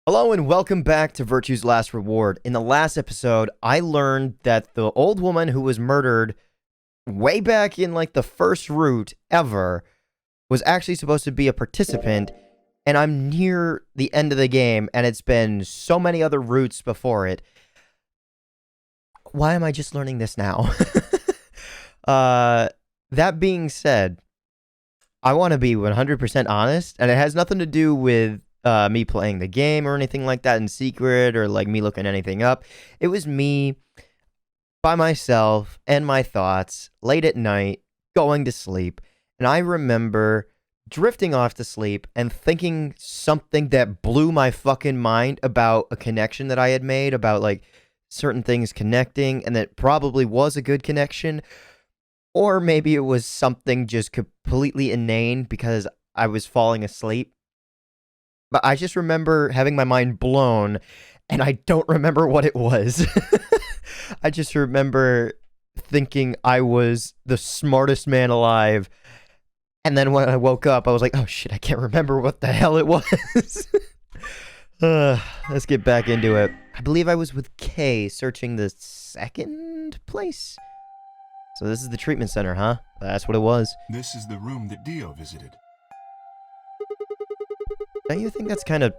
Hello and welcome back to Virtue's Last Reward. In the last episode, I learned that the old woman who was murdered way back in like the first route ever was actually supposed to be a participant, and I'm near the end of the game and it's been so many other routes before it. Why am I just learning this now? That being said, I want to be 100% honest, and it has nothing to do with me playing the game or anything like that in secret or like me looking anything up. It was me by myself and my thoughts late at night going to sleep. And I remember drifting off to sleep and thinking something that blew my fucking mind about a connection that I had made, about like certain things connecting, and that probably was a good connection. Or maybe it was something just completely inane because I was falling asleep. But I just remember having my mind blown, and I don't remember what it was. I just remember thinking I was the smartest man alive. And then when I woke up, I was like, oh shit, I can't remember what the hell it was. Let's get back into it. I believe I was with Kay searching the second place. So this is the treatment center, huh? That's what it was. This is the room that Dio visited. Don't you think that's kind of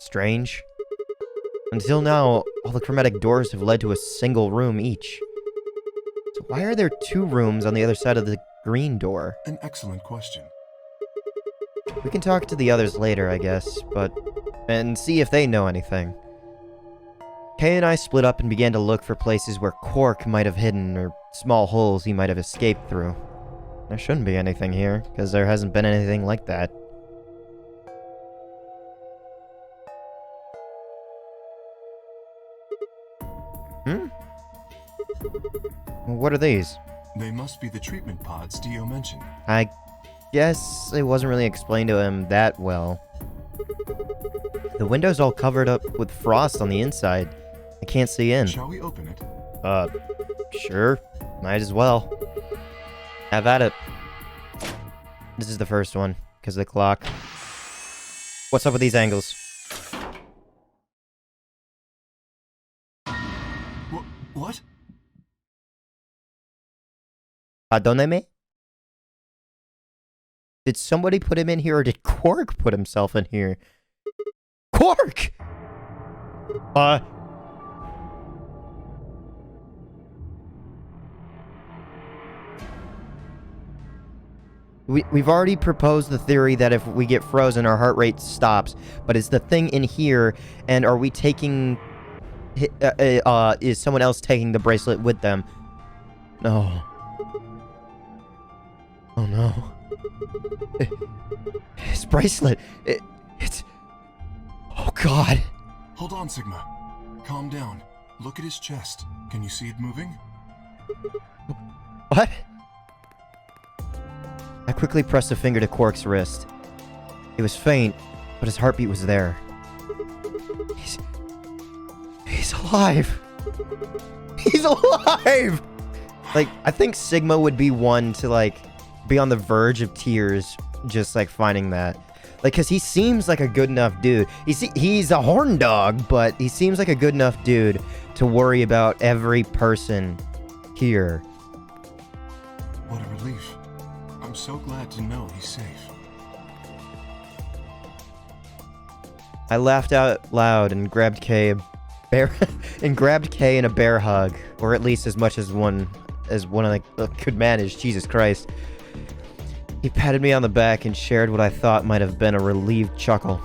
strange? Until now, all the chromatic doors have led to a single room each. So why are there two rooms on the other side of the green door? An excellent question. We can talk to the others later, I guess, and see if they know anything. Kay and I split up and began to look for places where Quark might have hidden, or small holes he might have escaped through. There shouldn't be anything here, because there hasn't been anything like that. What are these? They must be the treatment pods Dio mentioned. I guess it wasn't really explained to him that well. The window's all covered up with frost on the inside. I can't see in. Shall we open it? Sure. Might as well. Have at it. This is the first one, because of the clock. What's up with these angles? What? Pardonne-me? Did somebody put him in here, or did Quark put himself in here? Quark! We've already proposed the theory that if we get frozen, our heart rate stops. But is the thing in here, and are we taking... is someone else taking the bracelet with them? No. Oh no. His bracelet. It's... Oh god. Hold on, Sigma. Calm down. Look at his chest. Can you see it moving? What? I quickly pressed a finger to Quark's wrist. It was faint, but his heartbeat was there. He's alive! He's alive! Like, I think Sigma would be one to, like, be on the verge of tears just, like, finding that. Like, because he seems like a good enough dude. He's a horn dog, but he seems like a good enough dude to worry about every person here. What a relief. I'm so glad to know he's safe. I laughed out loud and grabbed Kay in a bear hug, or at least as much as one I could manage. Jesus Christ. He patted me on the back and shared what I thought might have been a relieved chuckle.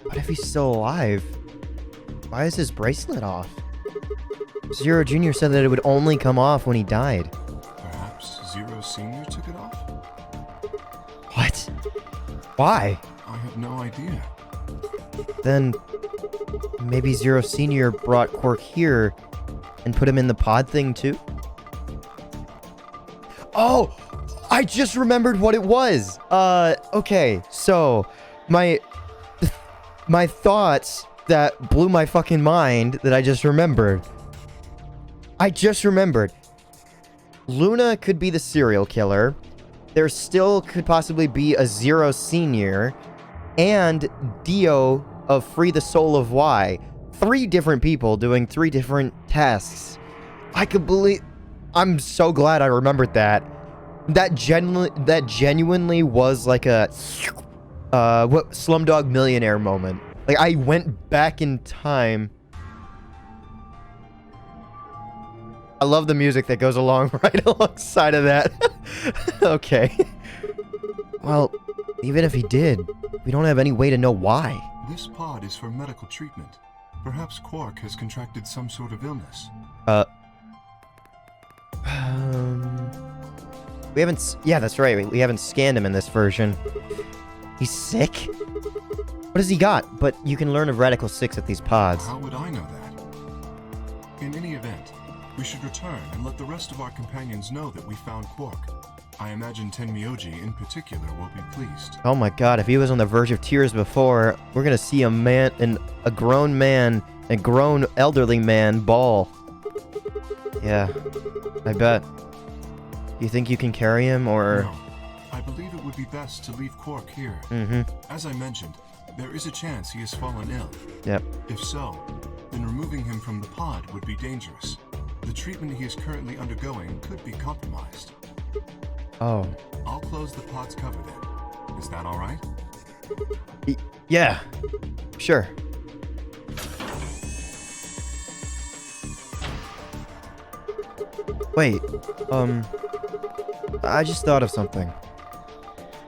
What if he's still alive? Why is his bracelet off? Zero Jr. said that it would only come off when he died. Perhaps Zero Sr. took it off? What? Why? I have no idea. Then maybe Zero Sr. brought Quark here and put him in the pod thing too? Oh! I just remembered what it was! Okay, so my thoughts that blew my fucking mind that I just remembered. Luna could be the serial killer. There still could possibly be a Zero Senior. and Dio of Free the Soul of Y. 3 different people doing 3 different tasks. I'm so glad I remembered that. That genuinely was like a what Slumdog Millionaire moment. Like, I went back in time. I love the music that goes along right alongside of that. Okay. Well, even if he did, we don't have any way to know why. This pod is for medical treatment. Perhaps Quark has contracted some sort of illness. We haven't... Yeah, that's right. We haven't scanned him in this version. He's sick? What has he got? But you can learn of Radical 6 at these pods. How would I know that? In any event, we should return and let the rest of our companions know that we found Quark. I imagine Tenmyoji in particular will be pleased. Oh my god, if he was on the verge of tears before, we're gonna see a grown man, a grown elderly man bawl. Yeah, I bet. You think you can carry him, or...? No. I believe it would be best to leave Quark here. As I mentioned, there is a chance he has fallen ill. Yep. If so, then removing him from the pod would be dangerous. The treatment he is currently undergoing could be compromised. Oh. I'll close the pod's cover then. Is that all right? Yeah. Sure. Wait. I just thought of something.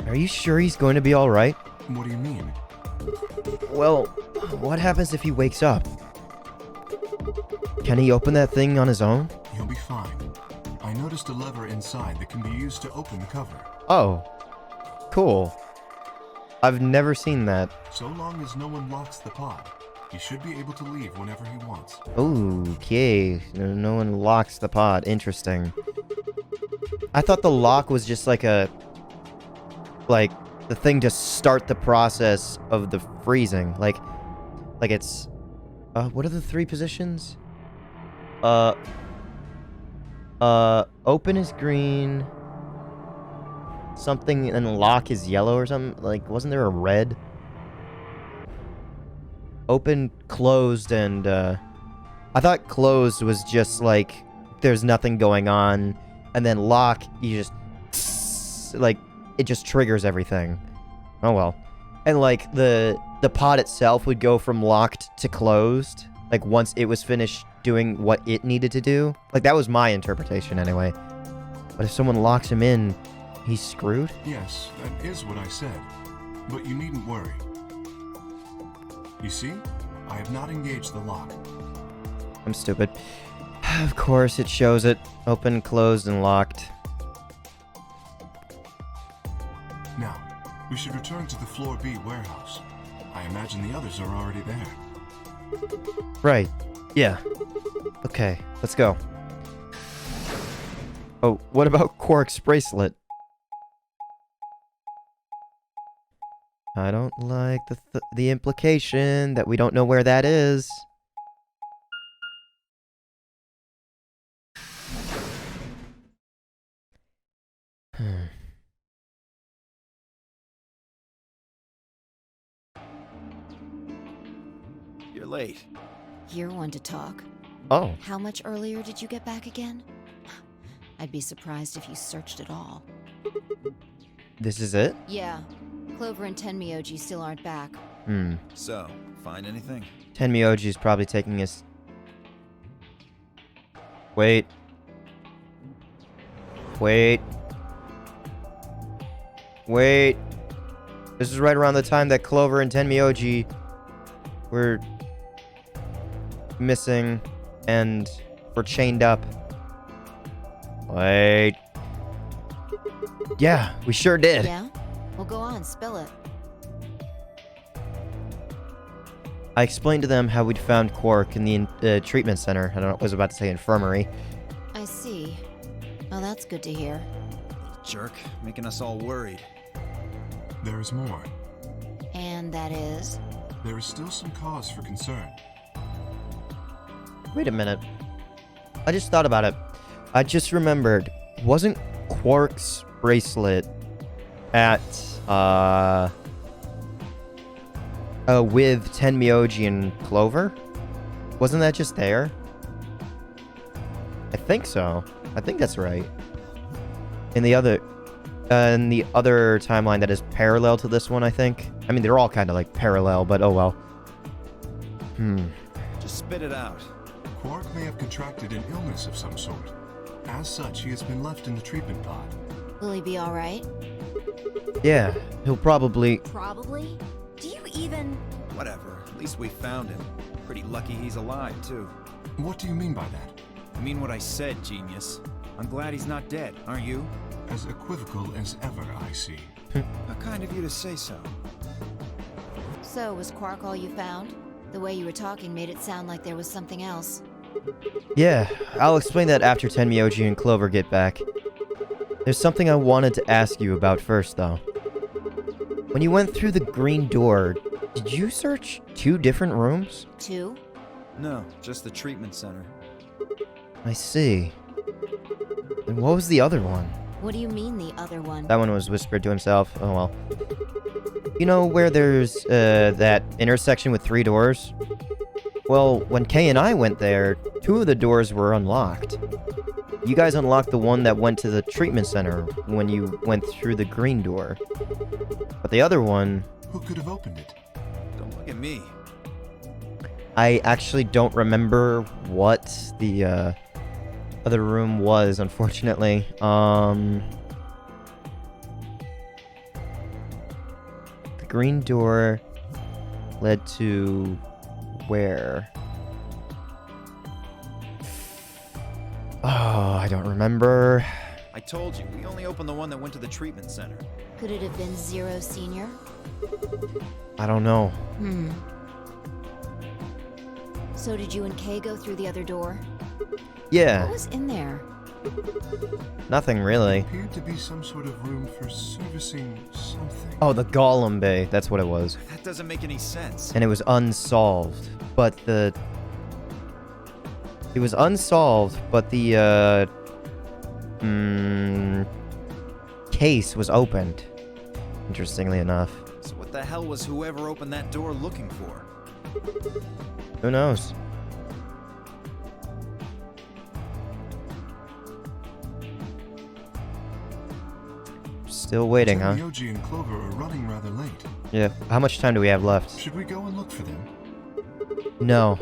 Are you sure he's going to be all right? What do you mean? Well, what happens if he wakes up? Can he open that thing on his own? He'll be fine. I noticed a lever inside that can be used to open the cover. Oh. Cool. I've never seen that. So long as no one locks the pod, he should be able to leave whenever he wants. Okay. No one locks the pod. Interesting. I thought the lock was just like the thing to start the process of the freezing. Like it's... what are the 3 positions? Open is green. Something, and lock is yellow or something. Like, wasn't there a red? Open, closed, and, I thought closed was just, like, there's nothing going on. And then lock, you just... Like, it just triggers everything. Oh, well. And, like, the pod itself would go from locked to closed. Like, once it was finished doing what it needed to do. Like, that was my interpretation, anyway. But if someone locks him in, he's screwed? Yes, that is what I said. But you needn't worry. You see? I have not engaged the lock. I'm stupid. Of course, it shows it. Open, closed, and locked. Now, we should return to the Floor B warehouse. I imagine the others are already there. Right. Yeah. Okay, let's go. Oh, what about Quark's bracelet? I don't like the implication that we don't know where that is. You're late. You're one to talk. Oh. How much earlier did you get back again? I'd be surprised if you searched at all. This is it? Yeah. Clover and Tenmyoji still aren't back. So, find anything? Tenmyoji's probably taking his... Wait. Wait. Wait. This is right around the time that Clover and Tenmyoji were missing and were chained up. Wait. Yeah, we sure did. Yeah? Well, go on, spill it. I explained to them how we'd found Quark in the treatment center. I was about to say infirmary. I see. Well, that's good to hear. Jerk, making us all worried. There is more. And that is? There is still some cause for concern. Wait a minute. I just thought about it. I just remembered. Wasn't Quark's bracelet at, With Tenmyoji and Clover? Wasn't that just there? I think so. I think that's right. In the other timeline that is parallel to this one, I think. I mean, they're all kind of like parallel, but oh well. Just spit it out. Quark may have contracted an illness of some sort. As such, he has been left in the treatment pod. Will he be alright? Yeah, he'll probably... Probably? Do you even... Whatever. At least we found him. Pretty lucky he's alive, too. What do you mean by that? I mean what I said, genius. I'm glad he's not dead, aren't you? As equivocal as ever, I see. How kind of you to say so. So, was Quark all you found? The way you were talking made it sound like there was something else. Yeah, I'll explain that after Tenmyoji and Clover get back. There's something I wanted to ask you about first, though. When you went through the green door, did you search 2 different rooms? 2? No, just the treatment center. I see. And what was the other one? What do you mean, the other one? That one was whispered to himself. Oh well. You know where there's that intersection with 3 doors? Well, when Kay and I went there, 2 of the doors were unlocked. You guys unlocked the one that went to the treatment center when you went through the green door. But the other one... Who could have opened it? Don't look at me. I actually don't remember what the other room was, unfortunately. The green door led to where? Oh, I don't remember. I told you, we only opened the one that went to the treatment center. Could it have been Zero Senior? I don't know. So did you and Kay go through the other door? Yeah, What was in there? nothing really. Appeared to be some sort of room for servicing something. Oh, the Golem Bay, that's what it was. That doesn't make any sense. And it was unsolved, but the... It was unsolved, but the, case was opened. Interestingly enough. So what the hell was whoever opened that door looking for? Who knows? Still waiting, huh? Tenmyoji and Clover are running rather late. Yeah. How much time do we have left? Should we go and look for them? No.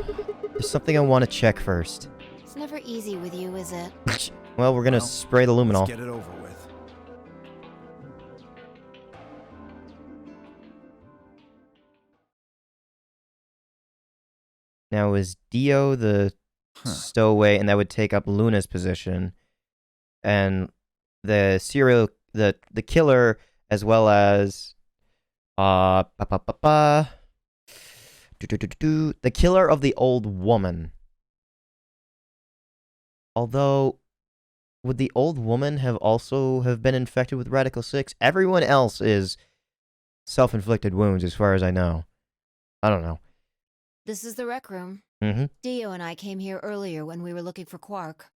There's something I want to check first. It's never easy with you, is it? Well, we're gonna Well, spray the luminol. Let's get it over with. Now, is Dio the stowaway, and that would take up Luna's position, and the killer, as well as the killer of the old woman. Although, would the old woman have been infected with Radical 6? Everyone else is self-inflicted wounds, as far as I know. I don't know. This is the rec room. Mm-hmm. Dio and I came here earlier when we were looking for Quark.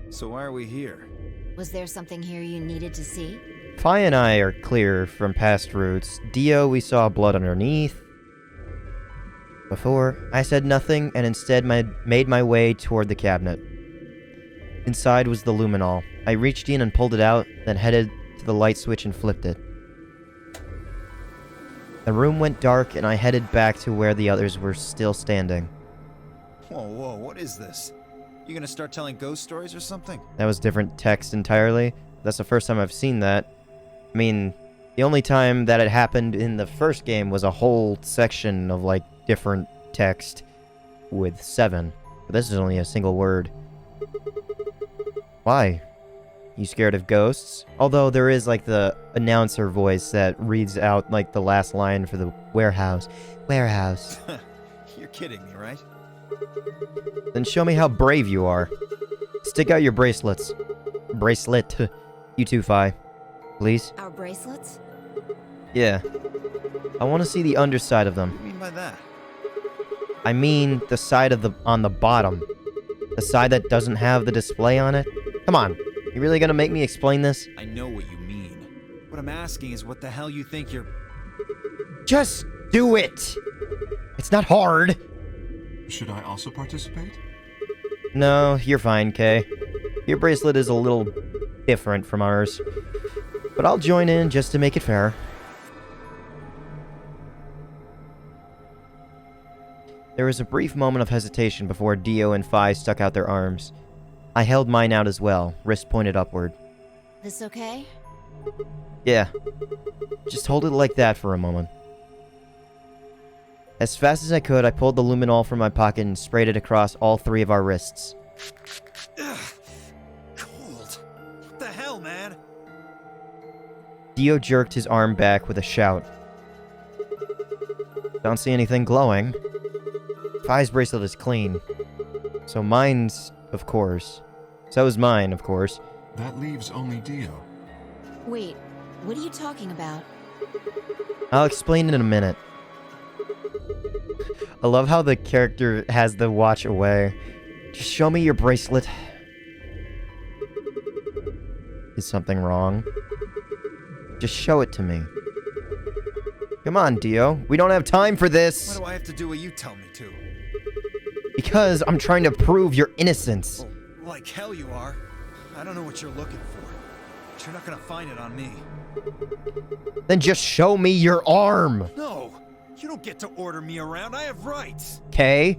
So why are we here? Was there something here you needed to see? Fi and I are clear from past routes. Dio, we saw blood underneath. Before, I said nothing and instead made my way toward the cabinet. Inside was the luminol. I reached in and pulled it out, then headed to the light switch and flipped it. The room went dark and I headed back to where the others were still standing. Whoa, what is this? You gonna start telling ghost stories or something? That was different text entirely. That's the first time I've seen that. I mean, the only time that it happened in the first game was a whole section of, like, different text with 7. But this is only a single word. Why? You scared of ghosts? Although there is, like, the announcer voice that reads out, like, the last line for the warehouse. Warehouse. You're kidding me, right? Then show me how brave you are. Stick out your bracelets. Bracelet. You too, Fi. Please? Our bracelets? Yeah. I want to see the underside of them. What do you mean by that? I mean the side of on the bottom. The side that doesn't have the display on it. Come on. You really gonna make me explain this? I know what you mean. What I'm asking is what the hell you think you're... Just do it! It's not hard. Should I also participate? No, you're fine, Kay. Your bracelet is a little different from ours. But I'll join in just to make it fair. There was a brief moment of hesitation before Dio and Phi stuck out their arms. I held mine out as well, wrist pointed upward. This okay? Yeah. Just hold it like that for a moment. As fast as I could, I pulled the luminol from my pocket and sprayed it across all 3 of our wrists. Ugh. Cold. What the hell, man? Dio jerked his arm back with a shout. Don't see anything glowing. Phi's bracelet is clean. So mine's, of course. So is mine, of course. That leaves only Dio. Wait, what are you talking about? I'll explain in a minute. I love how the character has the watch away. Just show me your bracelet. Is something wrong? Just show it to me. Come on, Dio. We don't have time for Why this. do I have to do what you tell me to? Because I'm trying to prove your innocence. Oh, like hell you are. I don't know what you're looking for. But you're not gonna find it on me. Then just show me your arm. No! You don't get to order me around. I have rights. Okay?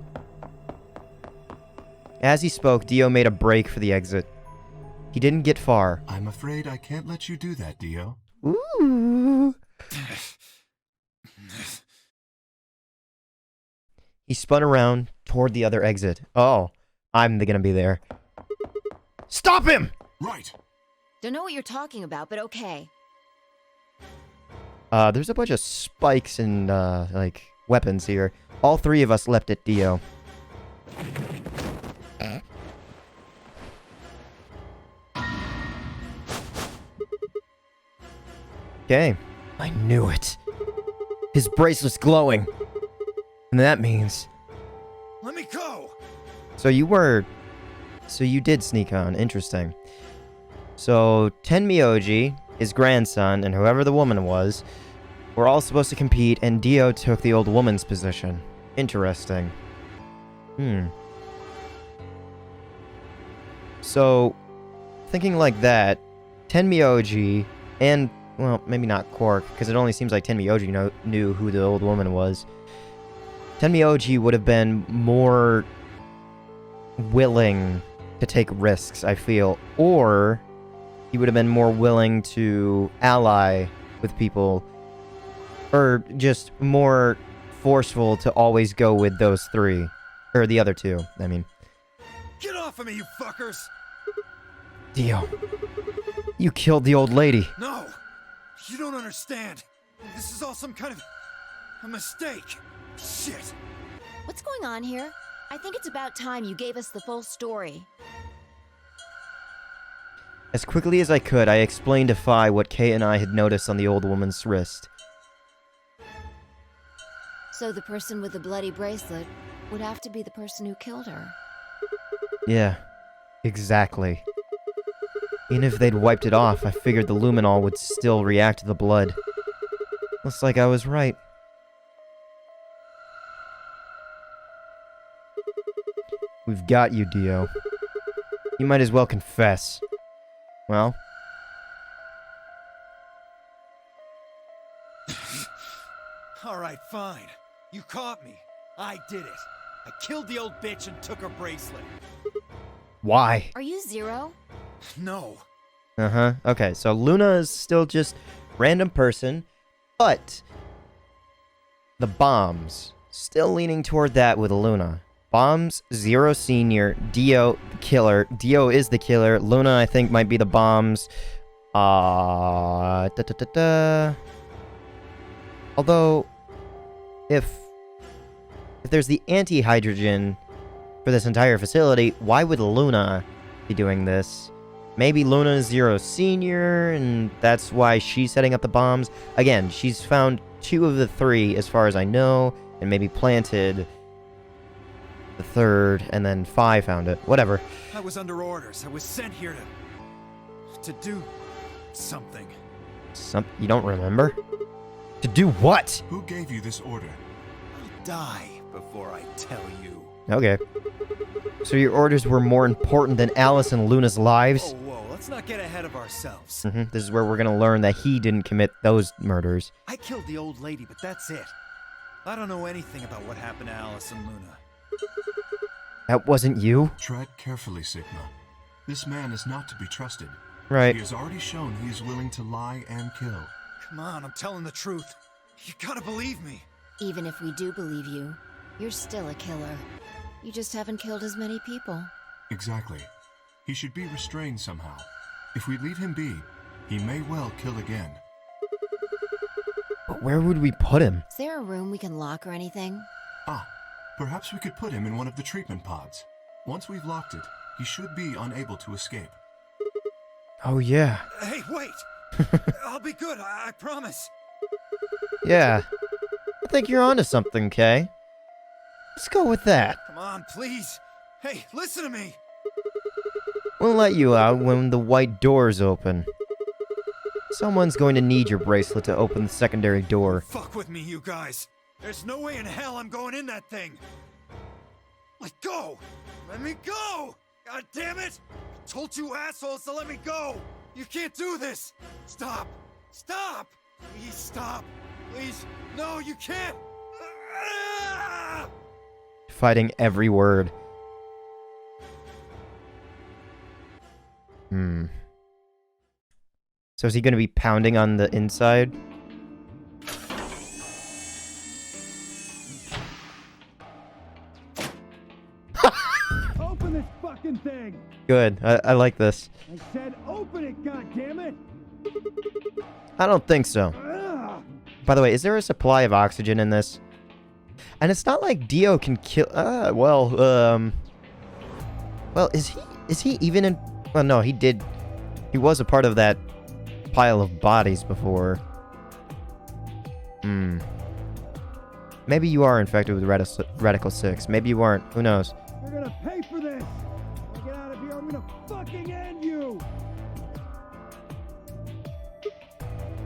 As he spoke, Dio made a break for the exit. He didn't get far. I'm afraid I can't let you do that, Dio. Ooh. He spun around toward the other exit. Oh, I'm gonna be there. Stop him! Right! Don't know what you're talking about, but okay. There's a bunch of spikes and, like, weapons here. All 3 of us leapt at Dio. Okay. I knew it. His bracelet's glowing. And that means... Let me go! So you did sneak on. Interesting. So, Tenmyoji, his grandson, and whoever the woman was, were all supposed to compete, and Dio took the old woman's position. Interesting. So, thinking like that, Tenmyoji, and, well, maybe not Quark, because it only seems like Tenmyoji knew who the old woman was. Tenmyoji would have been more willing to take risks, I feel, or he would have been more willing to ally with people, or just more forceful to always go with those 3, or the other 2, I mean. Get off of me, you fuckers! Dio, you killed the old lady. No! You don't understand. This is all some kind of... a mistake. Shit. What's going on here? I think it's about time you gave us the full story. As quickly as I could, I explained to Phi what Kay and I had noticed on the old woman's wrist. So the person with the bloody bracelet would have to be the person who killed her. Yeah, exactly. Even if they'd wiped it off, I figured the luminol would still react to the blood. Looks like I was right. We've got you, Dio. You might as well confess. Well? Alright, fine. You caught me. I did it. I killed the old bitch and took her bracelet. Why? Are you Zero? No. Uh-huh. Okay, so Luna is still just random person, but the bombs, still leaning toward that with Luna. Bombs, Zero Senior, Dio, the killer. Dio is the killer. Luna, I think, might be the bombs. Although, if there's the anti-hydrogen for this entire facility, why would Luna be doing this? Maybe Luna is Zero Senior, and that's why she's setting up the bombs. Again, she's found 2 of the 3, as far as I know, and maybe planted the 3rd, and then Phi found it. Whatever. I was under orders. I was sent here to do something. You don't remember? To do what? Who gave you this order? I'll die before I tell you. Okay. So your orders were more important than Alice and Luna's lives? Whoa, let's not get ahead of ourselves. This is where we're gonna learn that he didn't commit those murders. I killed the old lady, but that's it. I don't know anything about what happened to Alice and Luna. That wasn't you? Tread carefully, Sigma. This man is not to be trusted. Right. He has already shown he is willing to lie and kill. Come on, I'm telling the truth. You gotta believe me. Even if we do believe you, you're still a killer. You just haven't killed as many people. Exactly. He should be restrained somehow. If we leave him be, he may well kill again. But where would we put him? Is there a room we can lock or anything? Perhaps we could put him in one of the treatment pods. Once we've locked it, he should be unable to escape. Oh, yeah. Hey, wait! I'll be good, I promise. Yeah. I think you're onto something, Kay. Let's go with that. Come on, please. Hey, listen to me. We'll let you out when the white doors open. Someone's going to need your bracelet to open the secondary door. Fuck with me, you guys. There's no way in hell I'm going in that thing. Let go! Let me go! God damn it! I told you assholes to let me go! You can't do this! Stop! Stop! Please stop! Please! No, you can't! Ah! Fighting every word. So is he going to be pounding on the inside? Open this fucking thing! Good. I like this. I said open it, goddammit! I don't think so. By the way, is there a supply of oxygen in this? And it's not like Dio can kill... well, is he even in... Well, no, he did... He was a part of that pile of bodies before. Maybe you are infected with Radical 6. Maybe you aren't. Who knows? You're gonna pay for this! Get out of here, I'm gonna fucking end you!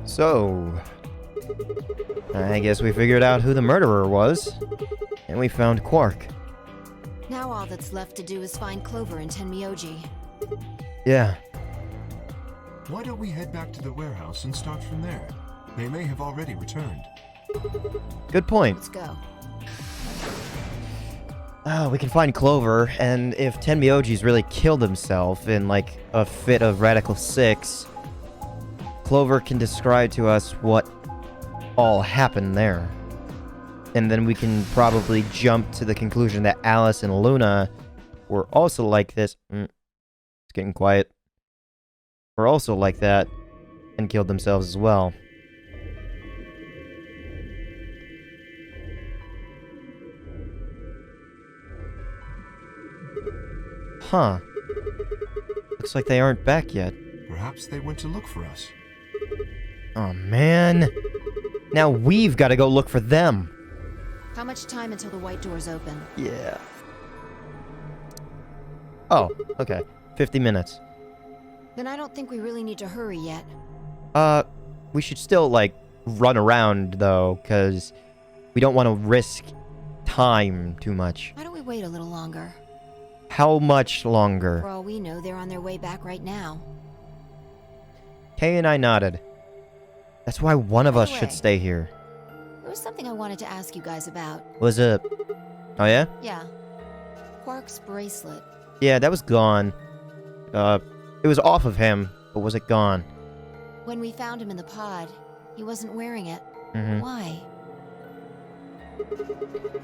So... I guess we figured out who the murderer was. And we found Quark. Now all that's left to do is find Clover and Tenmyoji. Yeah. Why don't we head back to the warehouse and start from there? They may have already returned. Good point. Let's go. Oh, we can find Clover, and if Tenmyoji's really killed himself in, like, a fit of Radical 6, Clover can describe to us what all happened there. And then we can probably jump to the conclusion that Alice and Luna were also like this. It's getting quiet. Were also like that, and killed themselves as well. Huh. Looks like they aren't back yet. Perhaps they went to look for us. Oh, man. Now we've got to go look for them. How much time until the white doors open? Yeah. Oh, okay. 50 minutes. Then I don't think we really need to hurry yet. We should still, like, run around, though, because we don't want to risk time too much. Why don't we wait a little longer? How much longer? For all we know, they're on their way back right now. Kay and I nodded. That's why one of By us the should way. stay here. There was something I wanted to ask you guys about. Was it... Oh, yeah? Yeah. Quark's bracelet. Yeah, that was gone. It was off of him, but was it gone? When we found him in the pod, he wasn't wearing it. Why?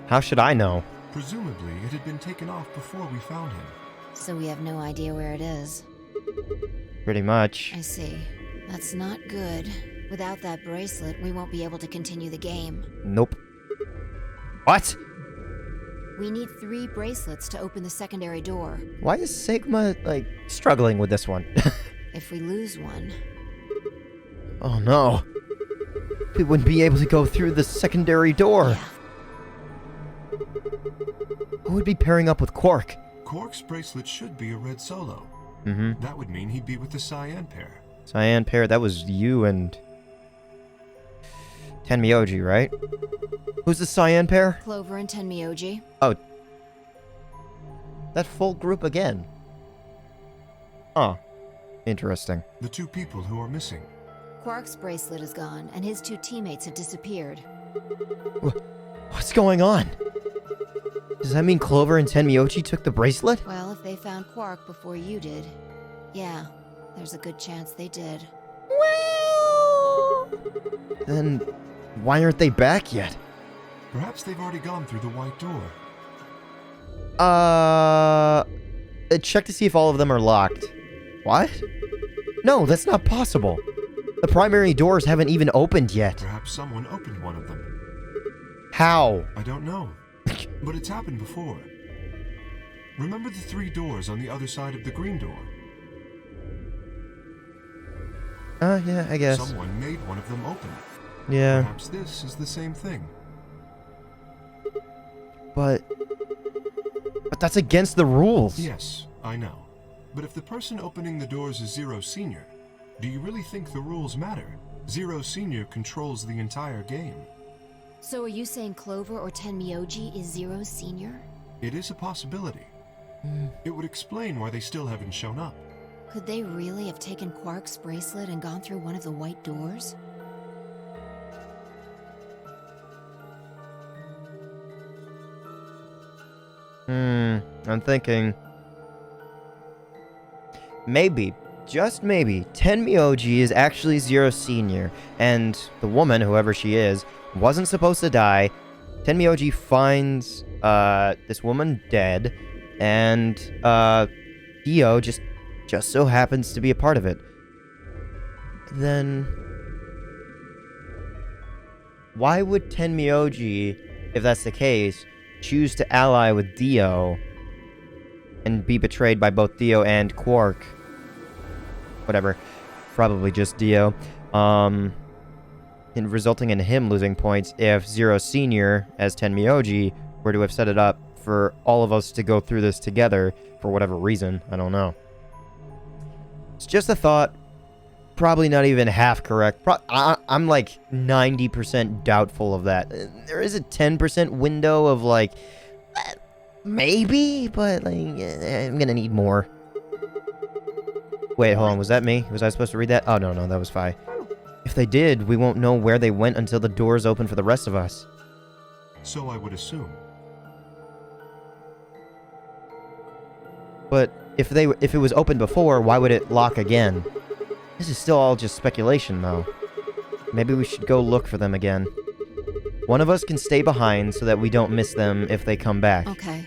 How should I know? Presumably, it had been taken off before we found him. So we have no idea where it is. Pretty much. I see. That's not good. Without that bracelet, we won't be able to continue the game. Nope. What? We need 3 bracelets to open the secondary door. Why is Sigma, like, struggling with this one? If we lose one... Oh no. We wouldn't be able to go through the secondary door. Yeah. Who would be pairing up with Quark? Quark's bracelet should be a red solo. That would mean he'd be with the cyan pair. Cyan pair, that was you and... Tenmyoji, right? Who's the cyan pair? Clover and Tenmyoji. Oh. That full group again. Huh. Interesting. The two people who are missing. Quark's bracelet is gone, and his two teammates have disappeared. What's going on? Does that mean Clover and Tenmyoji took the bracelet? Well, if they found Quark before you did, yeah, there's a good chance they did. Well... Then why aren't they back yet? Perhaps they've already gone through the white door. Check to see if all of them are locked. What? No, that's not possible. The primary doors haven't even opened yet. Perhaps someone opened one of them. How? I don't know. But it's happened before. Remember the 3 doors on the other side of the green door? Yeah, I guess. Someone made one of them open. Yeah. Perhaps this is the same thing. But that's against the rules. Yes, I know. But if the person opening the doors is Zero Senior, do you really think the rules matter? Zero Senior controls the entire game. So are you saying Clover or Tenmyoji is Zero Senior? It is a possibility. It would explain why they still haven't shown up. Could they really have taken Quark's bracelet and gone through one of the white doors? I'm thinking... Maybe, just maybe, Tenmyoji is actually Zero Senior, and the woman, whoever she is, wasn't supposed to die. Tenmyoji finds, this woman dead, and, Dio just so happens to be a part of it. Then... Why would Tenmyoji, if that's the case, choose to ally with Dio and be betrayed by both Dio and Quark? Whatever. Probably just Dio. And resulting in him losing points if Zero Senior, as Tenmyoji, were to have set it up for all of us to go through this together for whatever reason. I don't know. It's just a thought. Probably not even half correct. I'm like 90% doubtful of that. There is a 10% window of like, maybe, but like, I'm gonna need more. Wait, hold on, was that me? Was I supposed to read that? Oh, no, that was Fi. If they did, we won't know where they went until the doors open for the rest of us. So I would assume. But if it was open before, why would it lock again? This is still all just speculation, though. Maybe we should go look for them again. One of us can stay behind so that we don't miss them if they come back. Okay,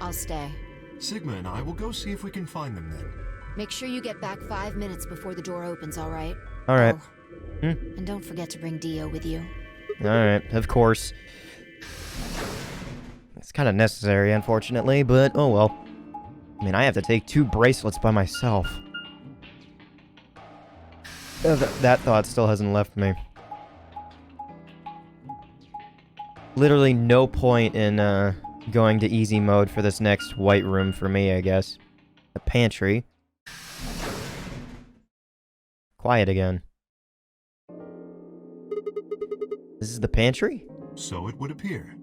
I'll stay. Sigma and I will go see if we can find them then. Make sure you get back 5 minutes before the door opens, alright? Alright. Oh. And don't forget to bring Dio with you. Alright, of course. It's kind of necessary, unfortunately, but oh well. I mean, I have to take 2 bracelets by myself. That thought still hasn't left me. Literally no point in going to easy mode for this next white room for me, I guess. The pantry. Quiet again. This is the pantry? So it would appear.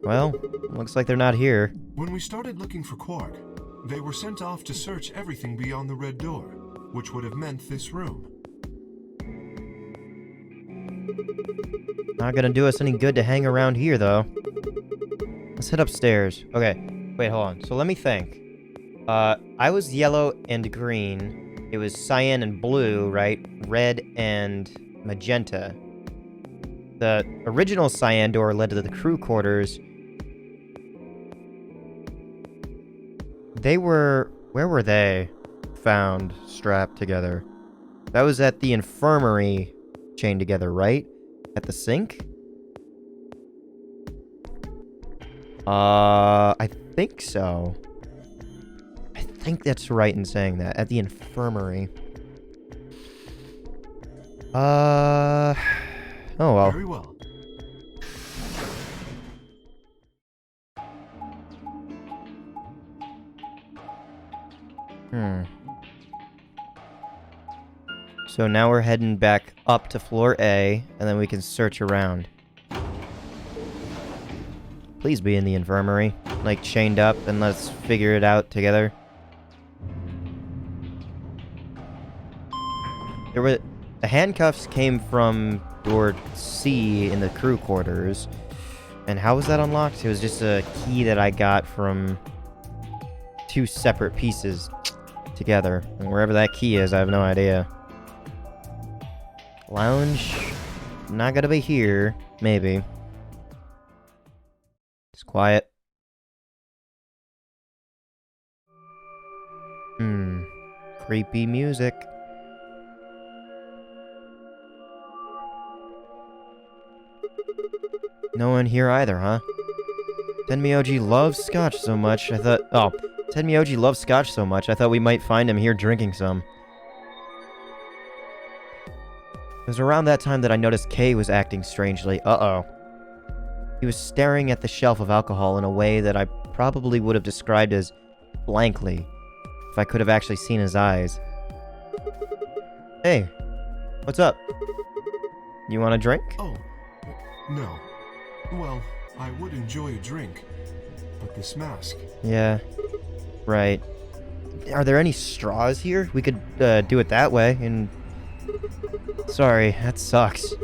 Well, looks like they're not here. When we started looking for Quark, they were sent off to search everything beyond the red door, which would have meant this room. Not gonna do us any good to hang around here, though. Let's head upstairs. Okay, wait, hold on. So let me think. I was yellow and green. It was cyan and blue, right? Red and magenta. The original cyan door led to the crew quarters. Where were they found strapped together? That was at the infirmary chained together, right? At the sink? I think so. I think that's right in saying that. At the infirmary. Oh well. Very well. So now we're heading back up to floor A, and then we can search around. Please be in the infirmary, like chained up, and let's figure it out together. The handcuffs came from door C in the crew quarters. And how was that unlocked? It was just a key that I got from 2 separate pieces together. And wherever that key is, I have no idea. Lounge. Not gonna be here. Maybe. It's quiet. Creepy music. No one here either, huh? Tenmyoji loves scotch so much, I thought... Oh, Tenmyoji loves scotch so much, I thought we might find him here drinking some. It was around that time that I noticed Kay was acting strangely. Uh-oh. He was staring at the shelf of alcohol in a way that I probably would have described as blankly, if I could have actually seen his eyes. Hey, what's up? You want a drink? Oh, no. Well, I would enjoy a drink, but this mask... Yeah, right. Are there any straws here? We could do it that way, and... Sorry, that sucks.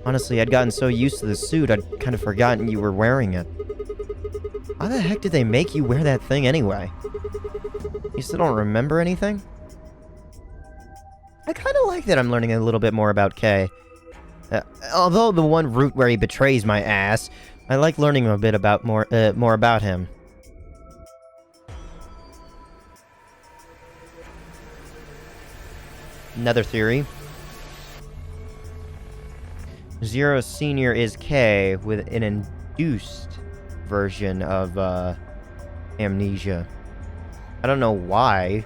Honestly, I'd gotten so used to the suit, I'd kind of forgotten you were wearing it. How the heck did they make you wear that thing anyway? You still don't remember anything? I kind of like that I'm learning a little bit more about Kay. Although the one route where he betrays my ass, I like learning a bit about more about him. Another theory. Zero Senior is K with an induced version of amnesia. I don't know why,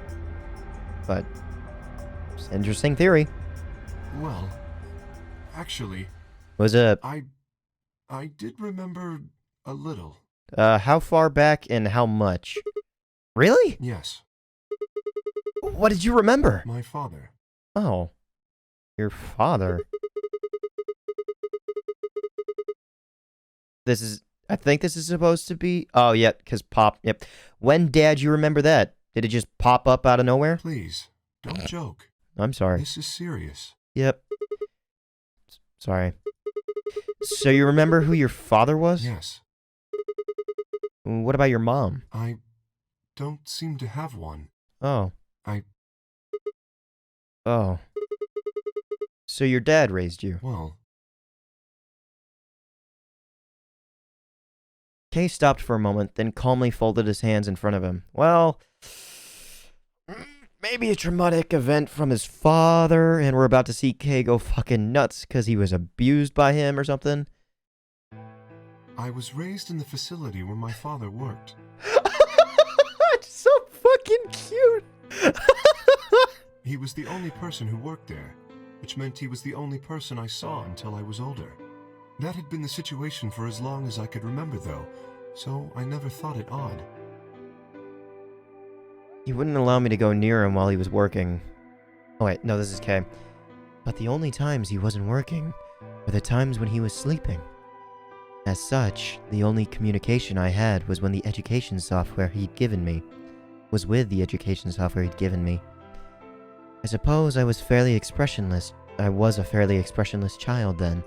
but it's an interesting theory. Well, actually... Was it... I did remember a little. How far back and how much? Really? Yes. What did you remember? My father. Oh. Your father. This is... I think this is supposed to be... Oh, yeah, because Pop... Yep. When, Dad, you remember that? Did it just pop up out of nowhere? Please, don't joke. I'm sorry. This is serious. Yep. Sorry. So you remember who your father was? Yes. What about your mom? I don't seem to have one. Oh. Oh. So your dad raised you? Well... Kay stopped for a moment, then calmly folded his hands in front of him. Well, maybe a traumatic event from his father, and we're about to see Kay go fucking nuts because he was abused by him or something. I was raised in the facility where my father worked. It's so fucking cute. He was the only person who worked there, which meant he was the only person I saw until I was older. That had been the situation for as long as I could remember, though, so I never thought it odd. He wouldn't allow me to go near him while he was working. Oh wait, no, this is Kay. But the only times he wasn't working were the times when he was sleeping. As such, the only communication I had was when the education software he'd given me was with the education software he'd given me. I suppose I was fairly expressionless. I was a fairly expressionless child then.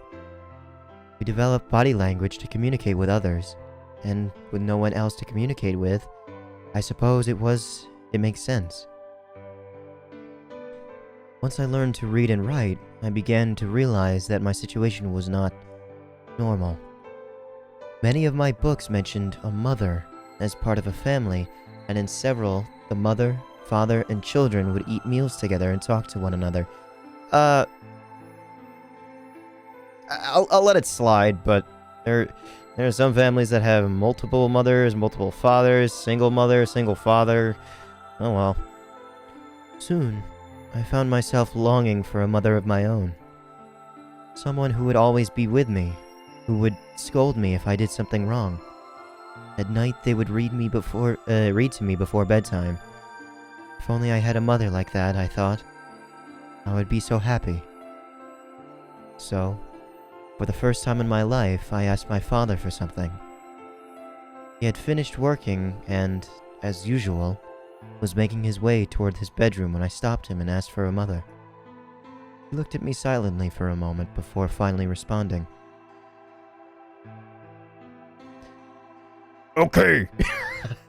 We developed body language to communicate with others, and with no one else to communicate with, I suppose it makes sense. Once I learned to read and write, I began to realize that my situation was not normal. Many of my books mentioned a mother as part of a family, and in several, the mother, father, and children would eat meals together and talk to one another. I'll let it slide, but there are some families that have multiple mothers, multiple fathers, single mother, single father. Oh well. Soon, I found myself longing for a mother of my own. Someone who would always be with me, who would scold me if I did something wrong. At night, they would read to me before bedtime. If only I had a mother like that, I thought. I would be so happy. So, for the first time in my life, I asked my father for something. He had finished working and, as usual, was making his way toward his bedroom when I stopped him and asked for a mother. He looked at me silently for a moment before finally responding. Okay!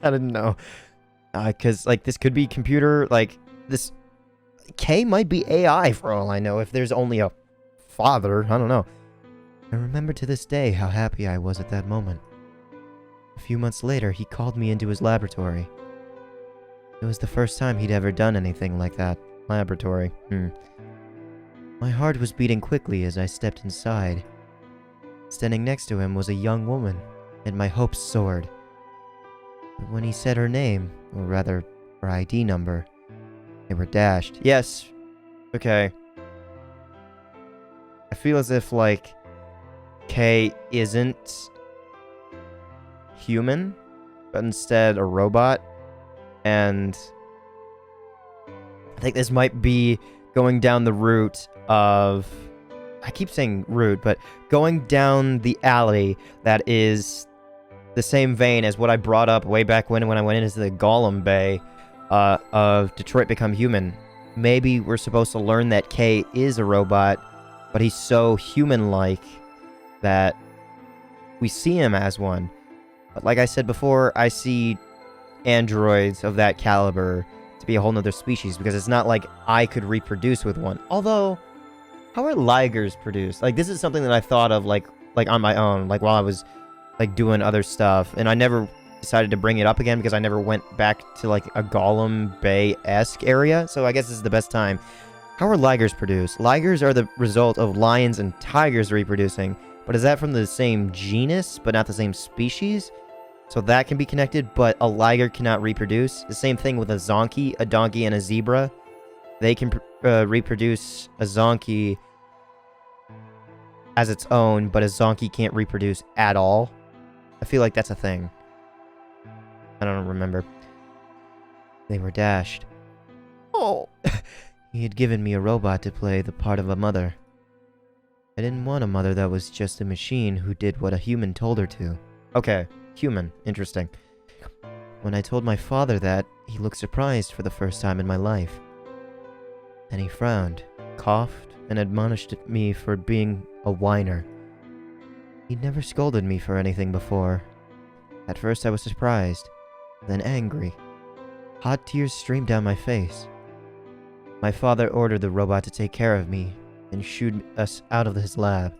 I didn't know. Because, like, this could be computer, like, this... K might be AI for all I know, if there's only a father, I don't know. I remember to this day how happy I was at that moment. A few months later, he called me into his laboratory. It was the first time he'd ever done anything like that. Laboratory. My heart was beating quickly as I stepped inside. Standing next to him was a young woman, and my hopes soared. But when he said her name, or rather, her ID number, they were dashed. Yes. Okay. I feel as if, like, K isn't human, but instead a robot. And I think this might be going down the route of... I keep saying route, but going down the alley that is the same vein as what I brought up way back when I went into the Golem Bay of Detroit Become Human. Maybe we're supposed to learn that K is a robot, but he's so human-like that we see him as one. But like I said before, I see androids of that caliber to be a whole nother species, because it's not like I could reproduce with one. Although, how are ligers produced? Like, this is something that I thought of, like on my own, like while I was, like, doing other stuff, and I never decided to bring it up again because I never went back to, like, a Golem Bay-esque area, so I guess this is the best time. How are ligers produced? Ligers are the result of lions and tigers reproducing, but is that from the same genus, but not the same species? So that can be connected, but a liger cannot reproduce. The same thing with a zonkey, a donkey, and a zebra. They can reproduce a zonkey as its own, but a zonkey can't reproduce at all. I feel like that's a thing. I don't remember. They were dashed. Oh! He had given me a robot to play the part of a mother. I didn't want a mother that was just a machine who did what a human told her to. Okay, human. Interesting. When I told my father that, he looked surprised for the first time in my life. Then he frowned, coughed, and admonished me for being a whiner. He'd never scolded me for anything before. At first I was surprised, then angry. Hot tears streamed down my face. My father ordered the robot to take care of me and shooed us out of his lab.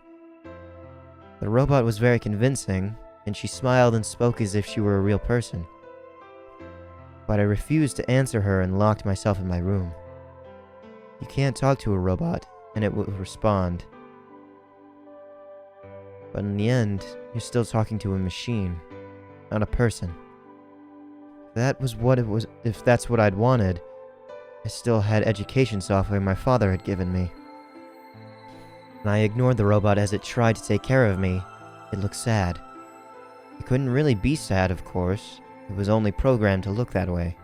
The robot was very convincing, and she smiled and spoke as if she were a real person. But I refused to answer her and locked myself in my room. You can't talk to a robot, and it will respond. But in the end, you're still talking to a machine, not a person. If that's what I'd wanted, I still had education software my father had given me. When I ignored the robot as it tried to take care of me, it looked sad. It couldn't really be sad, of course. It was only programmed to look that way.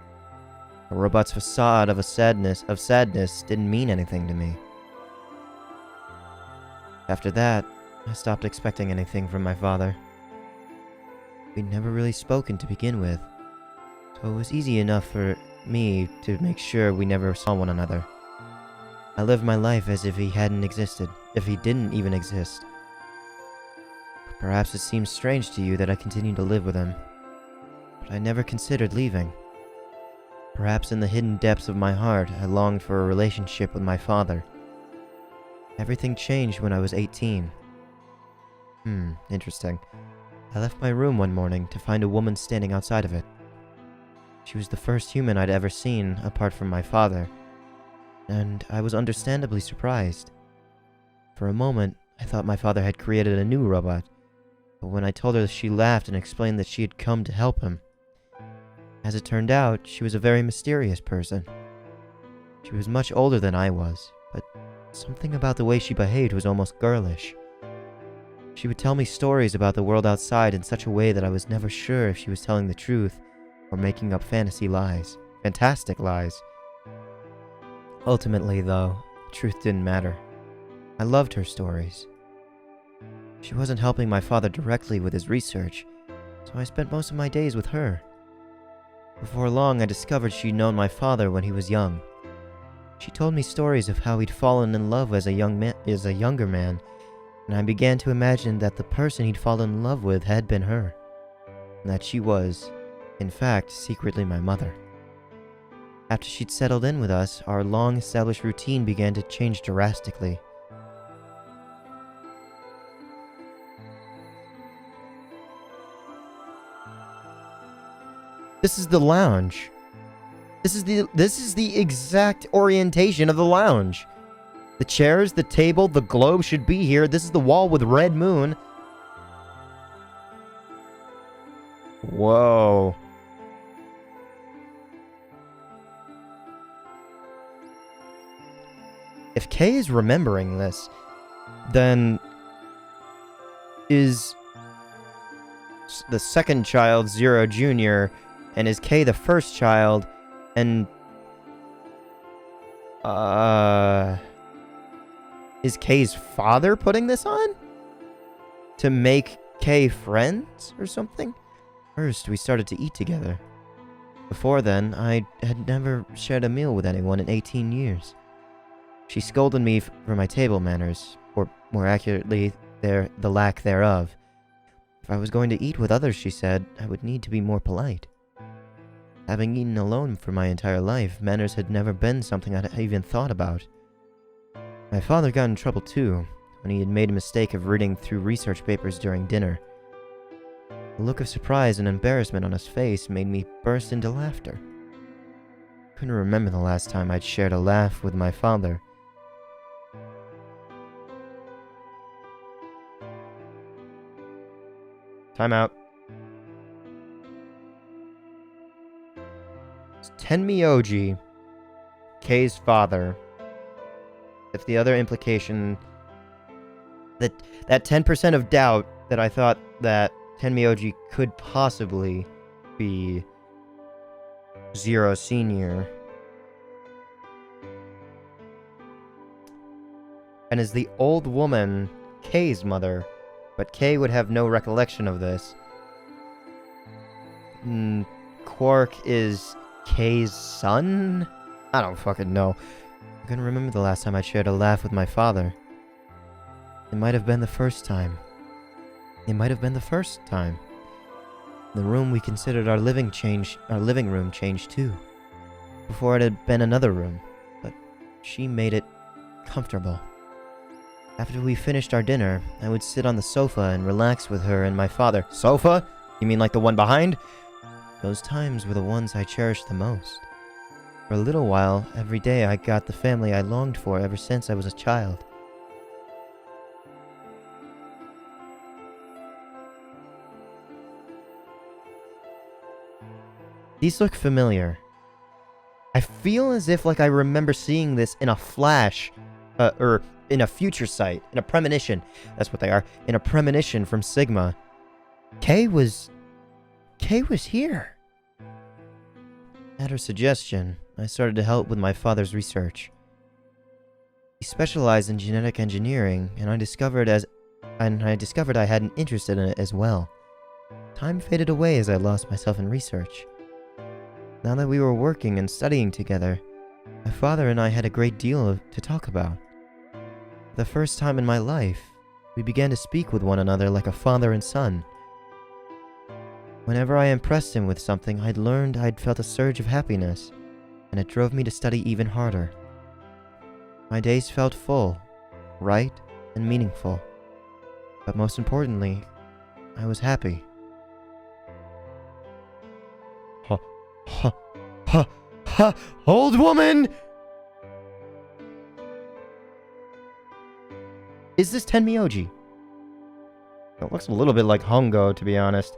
A robot's facade of sadness didn't mean anything to me. After that, I stopped expecting anything from my father. We'd never really spoken to begin with, so it was easy enough for me to make sure we never saw one another. I lived my life as if he hadn't existed, if he didn't even exist. Perhaps it seems strange to you that I continue to live with him, but I never considered leaving. Perhaps in the hidden depths of my heart, I longed for a relationship with my father. Everything changed when I was 18. Interesting. I left my room one morning to find a woman standing outside of it. She was the first human I'd ever seen, apart from my father, and I was understandably surprised. For a moment, I thought my father had created a new robot, but when I told her, she laughed and explained that she had come to help him. As it turned out, she was a very mysterious person. She was much older than I was, but something about the way she behaved was almost girlish. She would tell me stories about the world outside in such a way that I was never sure if she was telling the truth or making up fantastic lies. Ultimately, though, truth didn't matter. I loved her stories. She wasn't helping my father directly with his research, so I spent most of my days with her. Before long, I discovered she'd known my father when he was young. She told me stories of how he'd fallen in love as a younger man, and I began to imagine that the person he'd fallen in love with had been her, and that she was, in fact, secretly my mother. After she'd settled in with us, our long-established routine began to change drastically. This is the lounge. This is the exact orientation of the lounge. The chairs, the table, the globe should be here. This is the wall with red moon. Whoa. If Kay is remembering this, then is the second child Zero Jr., and is Kay the first child, and is Kay's father putting this on? To make Kay friends or something? First, we started to eat together. Before then, I had never shared a meal with anyone in 18 years. She scolded me for my table manners, or more accurately, the lack thereof. If I was going to eat with others, she said, I would need to be more polite. Having eaten alone for my entire life, manners had never been something I'd even thought about. My father got in trouble too, when he had made a mistake of reading through research papers during dinner. The look of surprise and embarrassment on his face made me burst into laughter. I couldn't remember the last time I'd shared a laugh with my father. Time out. It's Tenmyoji, Kay's father. If the other implication that 10% of doubt that I thought that Tenmyoji could possibly be Zero Senior, and is the old woman Kay's mother, but Kay would have no recollection of this. Quark is Kay's son? I don't fucking know. I couldn't remember the last time I shared a laugh with my father. It might have been the first time. It might have been the first time. The room we considered our living room changed too. Before it had been another room, but she made it comfortable. After we finished our dinner, I would sit on the sofa and relax with her and my father. Sofa? You mean like the one behind? Those times were the ones I cherished the most. For a little while, every day I got the family I longed for ever since I was a child. These look familiar. I feel as if I remember seeing this in a flash, or in a future sight, in a premonition. That's what they are. In a premonition from Sigma. Kay was here. At her suggestion, I started to help with my father's research. He specialized in genetic engineering, and I discovered I had an interest in it as well. Time faded away as I lost myself in research. Now that we were working and studying together, my father and I had a great deal to talk about. For the first time in my life, we began to speak with one another like a father and son. Whenever I impressed him with something, I'd learned I'd felt a surge of happiness, and it drove me to study even harder. My days felt full, right, and meaningful. But most importantly, I was happy. Old woman! Is this Tenmyoji? It looks a little bit like Hongo, to be honest.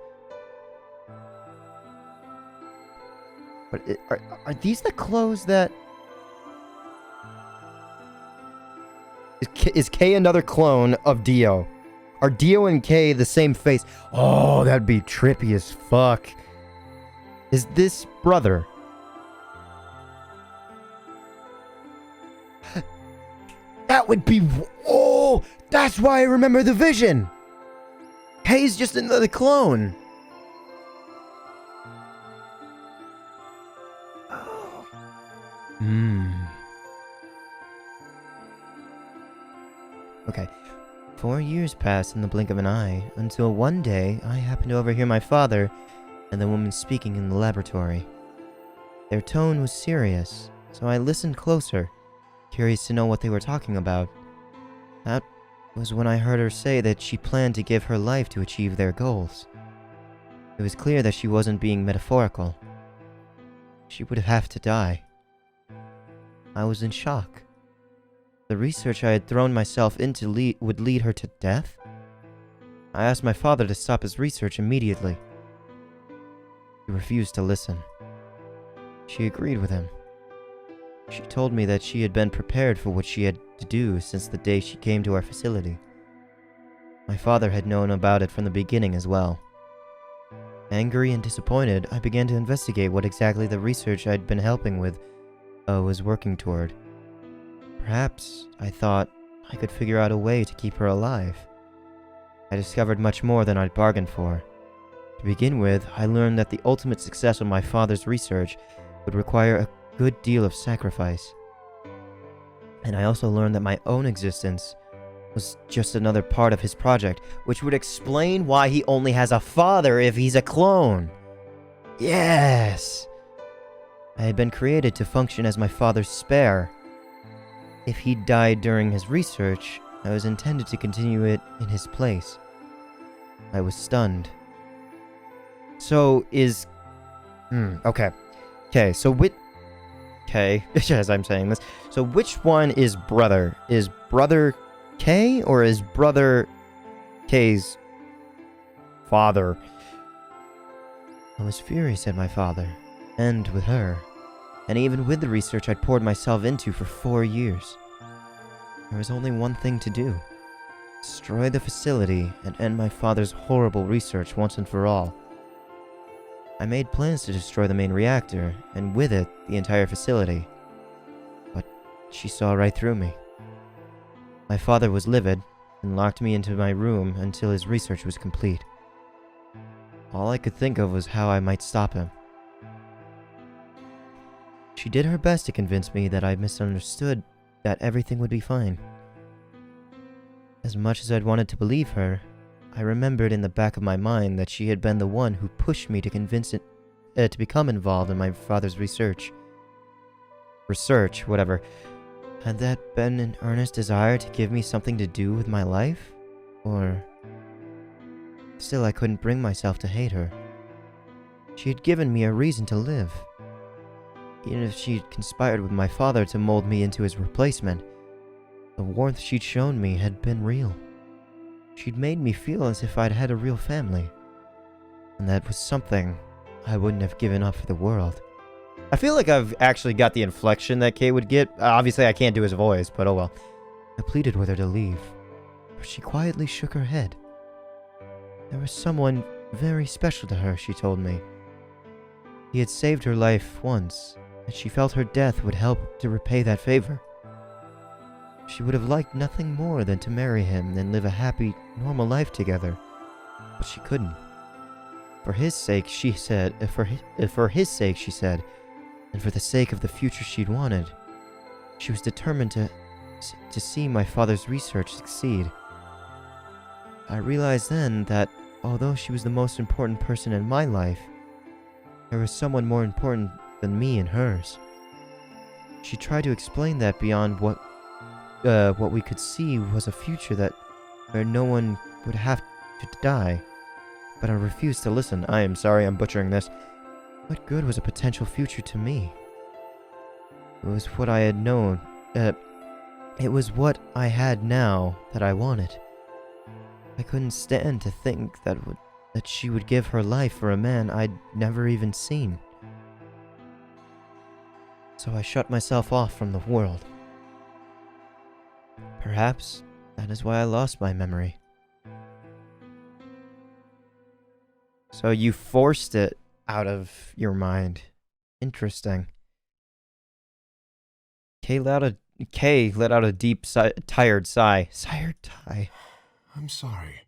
But are these the clothes that... Is Kay another clone of Dio? Are Dio and Kay the same face? Oh, that'd be trippy as fuck. Is this brother? That would be... Oh, that's why I remember the vision. Kay's just another clone. Okay. 4 years passed in the blink of an eye, until one day I happened to overhear my father and the woman speaking in the laboratory. Their tone was serious, so I listened closer, curious to know what they were talking about. That was when I heard her say that she planned to give her life to achieve their goals. It was clear that she wasn't being metaphorical. She would have to die. I was in shock. The research I had thrown myself into would lead her to death? I asked my father to stop his research immediately. He refused to listen. She agreed with him. She told me that she had been prepared for what she had to do since the day she came to our facility. My father had known about it from the beginning as well. Angry and disappointed, I began to investigate what exactly the research I'd been helping with was working toward. Perhaps, I thought, I could figure out a way to keep her alive. I discovered much more than I'd bargained for. To begin with, I learned that the ultimate success of my father's research would require a good deal of sacrifice. And I also learned that my own existence was just another part of his project, which would explain why he only has a father if he's a clone. Yes! I had been created to function as my father's spare. If he died during his research, I was intended to continue it in his place. I was stunned. So is... okay. Okay, so Okay, as I'm saying this. So which one is brother? Is brother K or is brother K's father? I was furious at my father, and with her, and even with the research I'd poured myself into for 4 years. There was only one thing to do. Destroy the facility and end my father's horrible research once and for all. I made plans to destroy the main reactor, and with it, the entire facility. But she saw right through me. My father was livid, and locked me into my room until his research was complete. All I could think of was how I might stop him. She did her best to convince me that I misunderstood, that everything would be fine. As much as I'd wanted to believe her, I remembered in the back of my mind that she had been the one who pushed me to convince it to become involved in my father's research. Whatever. Had that been an earnest desire to give me something to do with my life? Or... Still, I couldn't bring myself to hate her. She had given me a reason to live. Even if she'd conspired with my father to mold me into his replacement, the warmth she'd shown me had been real. She'd made me feel as if I'd had a real family. And that was something I wouldn't have given up for the world. I feel like I've actually got the inflection that Kay would get. Obviously, I can't do his voice, but oh well. I pleaded with her to leave, but she quietly shook her head. There was someone very special to her, she told me. He had saved her life once, and she felt her death would help to repay that favor. She would have liked nothing more than to marry him and live a happy, normal life together, but she couldn't. For his sake, she said, for his sake, she said, and for the sake of the future she'd wanted, she was determined to see my father's research succeed. I realized then that, although she was the most important person in my life, there was someone more important than me in hers. She tried to explain that beyond what we could see was a future where no one would have to die, but I refused to listen. I am sorry I'm butchering this. What good was a potential future to me? It was what I had known. It was what I had now that I wanted. I couldn't stand to think that she would give her life for a man I'd never even seen. So I shut myself off from the world. Perhaps that is why I lost my memory. So you forced it out of your mind. Interesting. Kay Kay let out a deep, tired sigh. I'm sorry.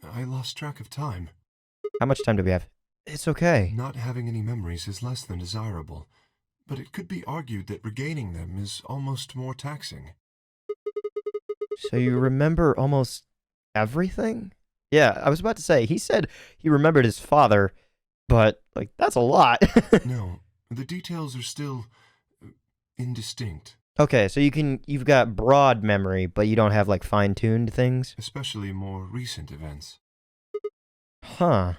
I lost track of time. How much time do we have? It's okay. Not having any memories is less than desirable, but it could be argued that regaining them is almost more taxing. So you remember almost everything? Yeah, I was about to say, he said he remembered his father, but, like, that's a lot. No, the details are still indistinct, Okay, so you've got broad memory, but you don't have, like, fine-tuned things? especially more recent events. Huh.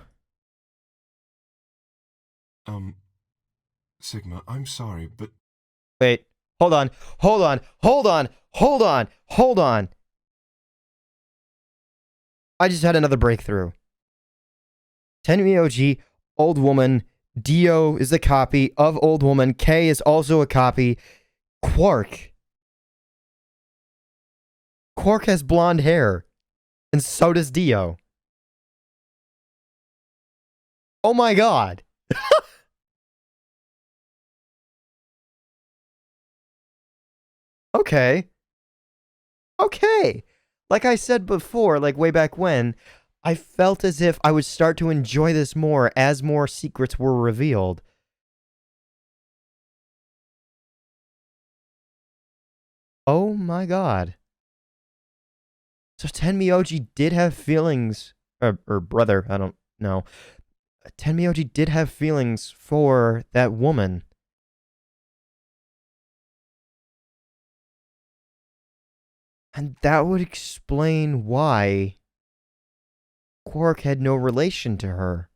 Sigma, I'm sorry, but Wait, hold on. I just had another breakthrough. Tenmyoji, old woman. Dio is a copy of old woman. K is also a copy. Quark. Quark has blonde hair. And so does Dio. Oh my god. Okay. Okay. Like I said before, like way back when, I felt as if I would start to enjoy this more as more secrets were revealed. Oh my god. So Tenmyoji did have feelings, or brother, I don't know. Tenmyoji did have feelings for that woman. And that would explain why Quark had no relation to her.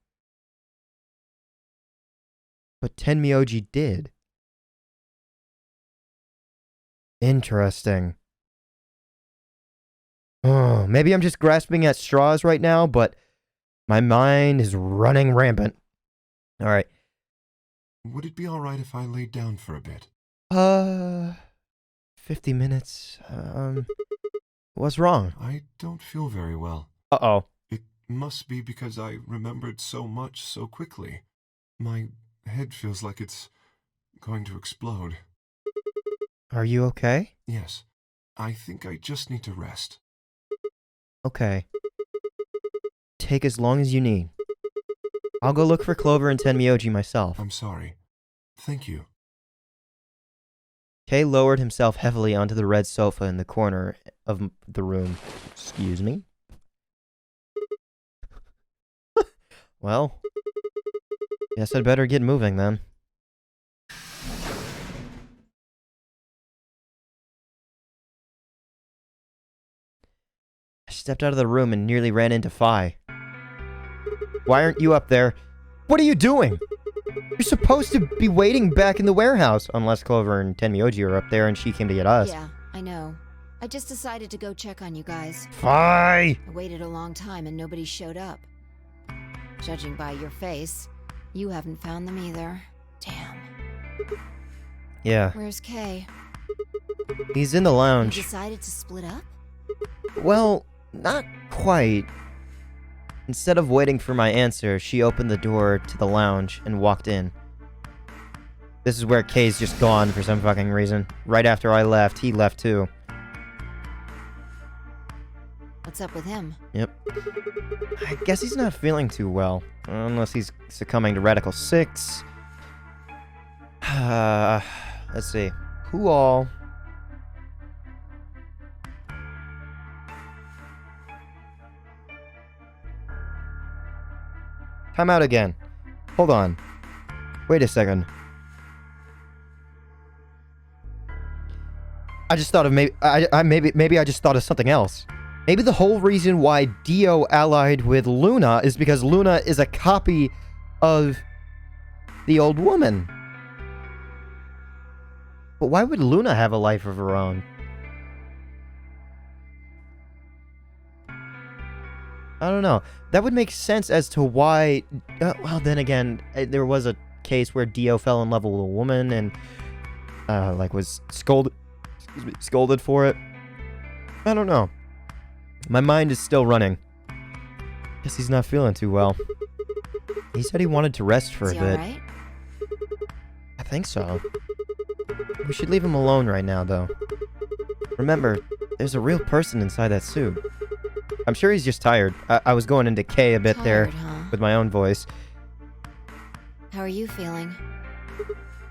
But Tenmyoji did. Interesting. Oh, maybe I'm just grasping at straws right now, but my mind is running rampant. Alright. would it be alright if I laid down for a bit? 50 minutes. What's wrong? I don't feel very well. Uh-oh. It must be because I remembered so much so quickly. My head feels like it's going to explode. Are you okay? Yes, I think I just need to rest. Okay. Take as long as you need. I'll go look for Clover and Tenmyoji myself. I'm sorry. Thank you. Kay lowered himself heavily onto the red sofa in the corner of the room. Excuse me? Well, guess I'd better get moving then. I stepped out of the room and nearly ran into Phi. Why aren't you up there? What are you doing? You're supposed to be waiting back in the warehouse, unless Clover and Tenmyoji are up there and she came to get us. Yeah, I know. I just decided to go check on you guys. Phi! I waited a long time and nobody showed up. Judging by your face, you haven't found them either. Damn. Yeah, Where's Kay? he's in the You lounge. decided to split up? Well, not quite. Instead of waiting for my answer, she opened the door to the lounge and walked in. This is where Kay's just gone for some fucking reason. Right after I left, he left too. What's up with him? Yep. I guess he's not feeling too well. Unless he's succumbing to Radical 6. Let's see. Who all... Time out again. Hold on. Wait a second. I just thought of maybe I just thought of something else. Maybe the whole reason why Dio allied with Luna is because Luna is a copy of the old woman. But why would Luna have a life of her own? I don't know. That would make sense as to why... well, then again, there was a case where Dio fell in love with a woman and, like, was scolded for it. I don't know. My mind is still running. Guess he's not feeling too well. He said he wanted to rest for Is a he bit. alright? I think so. We should leave him alone right now, though. Remember, there's a real person inside that suit. I'm sure he's just tired. I was going into K a bit there Tired, huh? with my own voice. How are you feeling?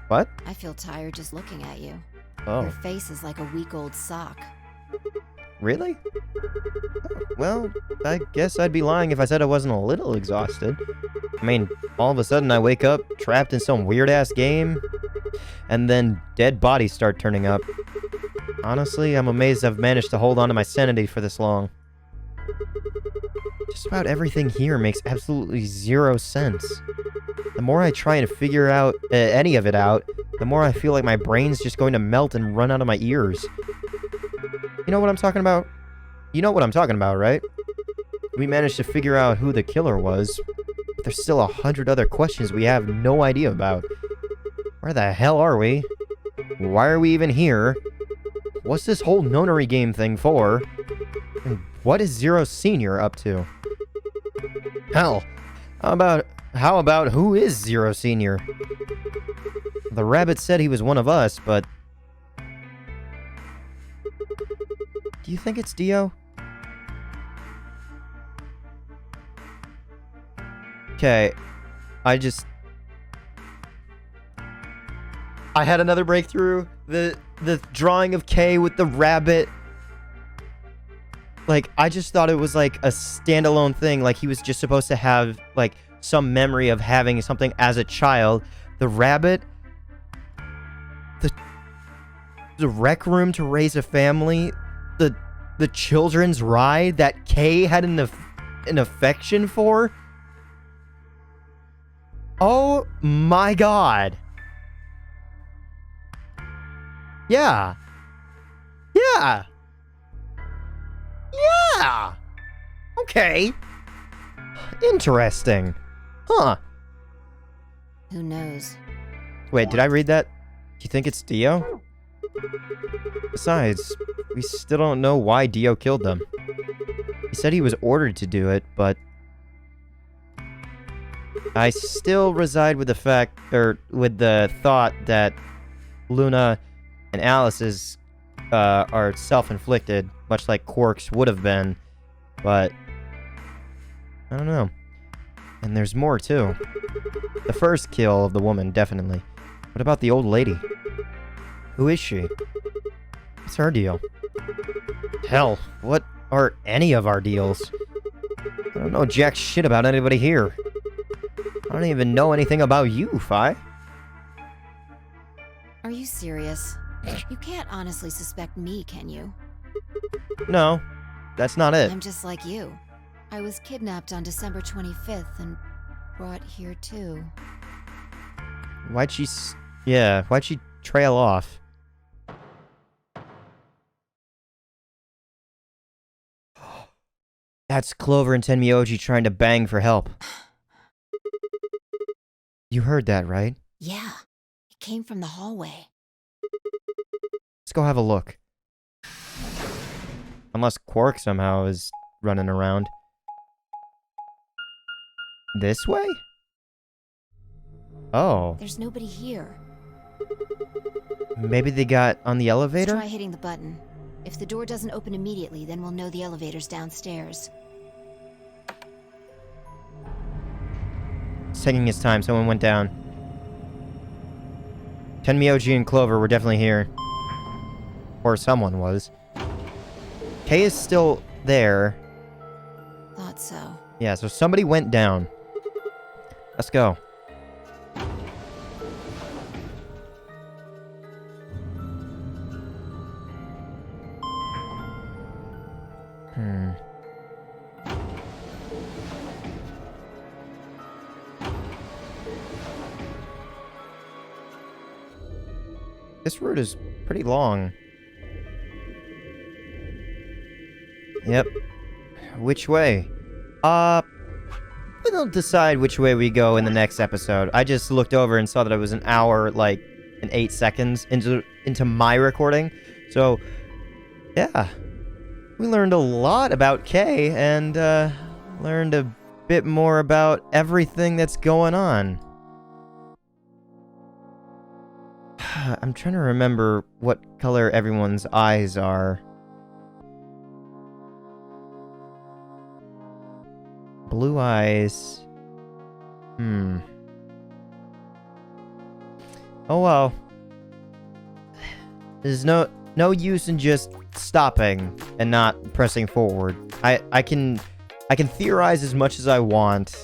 What? I feel tired just looking at you. Oh, Your face is like a week-old sock. really? Oh, well, I guess I'd be lying if I said I wasn't a little exhausted. I mean, all of a sudden I wake up trapped in some weird-ass game, and then dead bodies start turning up. Honestly, I'm amazed I've managed to hold on to my sanity for this long. Just about everything here makes absolutely zero sense. The more I try and figure out any of it out, the more I feel like my brain's just going to melt and run out of my ears. You know what I'm talking about? You know what I'm talking about, right? We managed to figure out who the killer was, but there's still 100 other questions we have no idea about. Where the hell are we? Why are we even here? What's this whole nonary game thing for? And what is Zero Senior up to? Hell, how about who is Zero Senior? The rabbit said he was one of us, but... Do you think it's Dio? Okay, I had another breakthrough. The drawing of K with the rabbit. Like, I just thought it was like a standalone thing. Like, he was just supposed to have, like, some memory of having something as a child. The rabbit. The rec room to raise a family. The children's ride that K had an affection for. Oh my god. Yeah. Yeah. Yeah. Okay. Interesting. Huh. Who knows? Wait, did I read that? Do you think it's Dio? Besides, we still don't know why Dio killed them. He said he was ordered to do it, but... I still reside with the fact, or with the thought that Luna and Alice's are self-inflicted, much like Quark's would have been, but I don't know. And there's more too. The first kill of the woman, definitely. What about the old lady? Who is she? What's her deal? Hell, what are any of our deals? I don't know jack shit about anybody here. I don't even know anything about you, Fi. Are you serious? You can't honestly suspect me, can you? No, that's not it. I'm just like you. I was kidnapped on December 25th and brought here too. Why'd she trail off? That's Clover and Tenmyoji trying to bang for help. You heard that, right? Yeah, it came from the hallway. Let's go have a look. Unless Quark somehow is running around. This way? Oh. There's nobody here. Maybe they got on the Let's elevator? try hitting the button. If the door doesn't open immediately, then we'll know the elevator's downstairs. It's taking its time. Someone went down. Tenmyoji and Clover were definitely here. Or someone was. Kay is still there. Thought so. Yeah, so somebody went down. Let's go. This route is pretty long. Yep. Which way? We'll decide which way we go in the next episode. I just looked over and saw that it was an hour, like, and 8 seconds into my recording. So, yeah. We learned a lot about Kay, and, learned a bit more about everything that's going on. I'm trying to remember what color everyone's eyes are. Blue eyes. Oh well. There's no use in just stopping and not pressing forward. I can theorize as much as I want.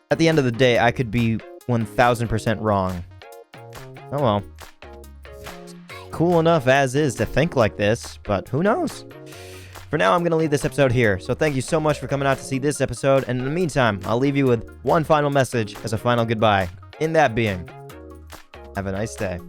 At the end of the day, I could be 1000% wrong. Oh well. Cool enough as is to think like this, but who knows? For now, I'm going to leave this episode here, so thank you so much for coming out to see this episode, and in the meantime, I'll leave you with one final message as a final goodbye. In that being, have a nice day.